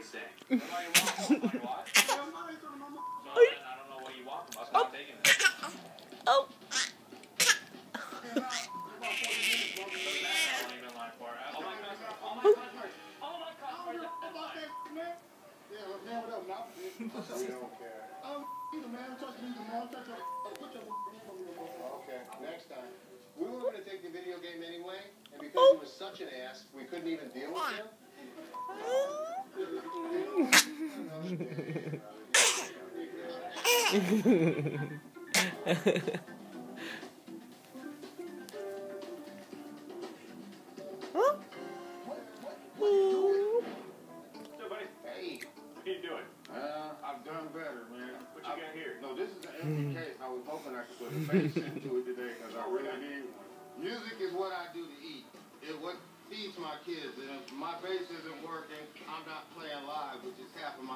saying. What do you want? What? So I don't know what you want from us. I'm not taking this. Oh. Okay, next time. We were going to take the video game anyway, and because he was such an ass, we couldn't even deal with him. Hey. What are you doing? I've done better, man. What you got here? No, this is an empty case. I was hoping I could put a bass into it today because I really need one. Music is what I do to eat. It's what feeds my kids. And if my bass isn't working, I'm not playing live, which is half of my